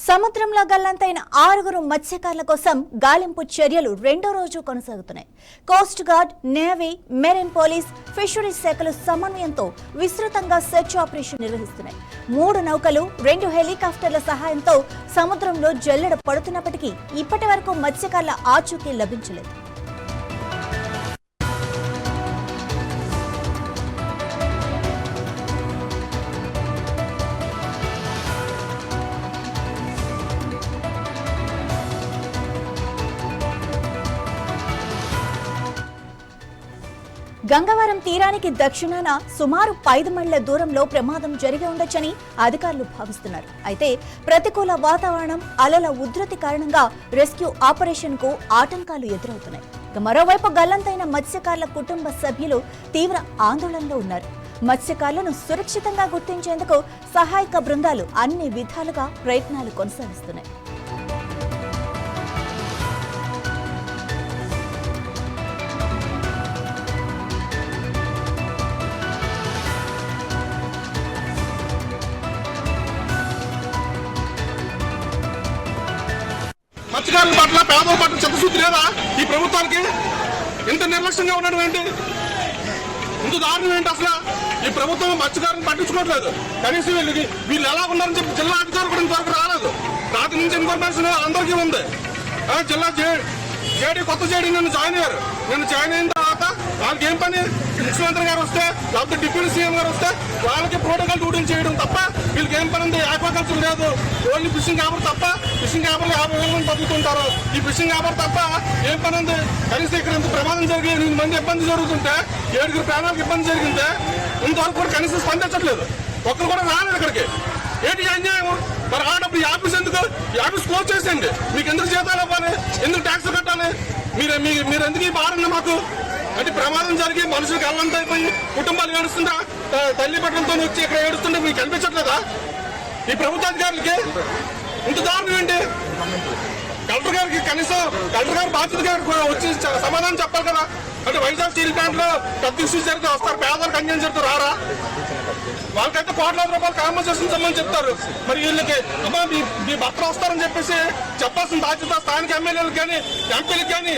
సముద్రంలో గల్లంతైన 6 మత్స్యకారుల కోసం గాలింపు చర్యలు రెండో రోజు కొనసాగుతున్నాయి. Coast guard, navy, marine police, fisheries శాఖలు సమన్వయంతో విస్తృతంగా సెర్చ్ ఆపరేషన్ నిర్వహిస్తున్నాయి. 3 నౌకలు, 2 హెలికాప్టర్ల సహాయంతో సముద్రంలో జల్లెడ పడుతున్నప్పటికీ ఇప్పటి వరకు మత్స్యకారుల ఆచూకీ లభించలేదు. గంగవరం తీరానికి దక్షిణాన సుమారు 5 మైళ్ల దూరంలో ప్రమాదం జరిగి ఉండొచ్చని అధికారులు భావిస్తున్నారు. అయితే ప్రతికూల వాతావరణం, అలల ఉధృతి కారణంగా రెస్క్యూ ఆపరేషన్ కు ఆటంకాలు ఎదురవుతున్నాయి. మరోవైపు గల్లంతైన మత్స్యకారుల కుటుంబ సభ్యులు తీవ్ర ఆందోళనలో ఉన్నారు. మత్స్యకారులను సురక్షితంగా గుర్తించేందుకు సహాయక బృందాలు అన్ని విధాలుగా ప్రయత్నాలు కొనసాగిస్తున్నాయి. మత్స్యకారుల పట్ల, పేదల పట్ల చిత్తశుద్ధి లేదా ఈ ప్రభుత్వానికి? ఇంత నిర్లక్ష్యంగా ఉండడం ఏంటి? ఇంత దారుణం ఏంటి? అసలు ఈ ప్రభుత్వం మత్స్యకారులను పట్టించుకోవట్లేదు. కనీసం వీళ్ళు ఎలా ఉన్నారని చెప్పి జిల్లా అధికారులు కూడా ఇంతవరకు రాలేదు. రాత్రి నుంచి ఇన్ఫర్మేషన్ అందరికీ ఉంది. జిల్లా జేడీ కొత్త జేడీ నిన్ను జాయిన్ అయ్యారు. నిన్ను జాయిన్ అయిన తర్వాత వాళ్ళకి ఏం పని? ముఖ్యమంత్రి గారు వస్తే, లేకపోతే డిప్యూటీ సీఎం గారు వస్తే వాళ్ళకి ప్రోటోకాల్ డ్యూటీలు చేయడం తప్ప వీళ్ళకి ఏం పని ఉంది? ఆక్వాకల్చర్ లేదు, ఓన్లీ ఫిషింగ్ హార్బర్ తప్ప. ఫిషింగ్ హార్బర్లు 50 వేల మంది బతుకుతుంటారు. ఈ ఫిషింగ్ హార్బర్ తప్ప ఏం పని ఉంది? కనీసం ఇక్కడ ఇంత ప్రమాదం జరిగి 8 మంది ఇబ్బంది జరుగుతుంటే, 7 ప్రాణాలకు ఇబ్బంది జరిగిందే ఇంతవరకు కూడా కనీసం స్పందించట్లేదు. ఒక్కరు కూడా రాలేదు ఇక్కడికి. ఏంటి అన్యాయం? మరి ఆడప్పుడు ఈ ఆఫీస్ ఎందుకు? ఈ ఆఫీస్ క్లోజ్ చేసేయండి. మీకు ఎందుకు జీతాలు ఇవ్వాలి? ఎందుకు ట్యాక్స్ కట్టాలి? మీరు ఎందుకు ఈ భారంగా మాకు? అంటే ప్రమాదం జరిగి మనుషులకు అల్లంతా అయిపోయి కుటుంబాలు ఏడుస్తుంటా, తల్లి పట్టణంతో వచ్చి ఇక్కడ ఏడుస్తుంటే మీకు కనిపించట్లేదా? ఈ ప్రభుత్వాధికారులకి ఇంత దారుణం ఏంటి? కలెక్టర్ గారికి కనీసం కలెక్టర్ గారు బాధ్యతగా వచ్చి సమాధానం చెప్పాలి కదా. అంటే వైజాగ్ స్టీల్ ప్లాంట్ లో పెద్ద ఇష్యూస్ జరిగితే వస్తారు, పేదలకు అన్యాయం జరిగితే రారా? వాళ్ళకైతే కోట్లాది రూపాయలు కాంపన్సేషన్ ఇస్తామని చెప్తారు. మరి వీళ్ళకి అమ్మా మీ భర్త వస్తారని చెప్పేసి చెప్పాల్సిన బాధ్యత స్థానిక ఎమ్మెల్యేలకు కానీ, ఎంపీలకు కానీ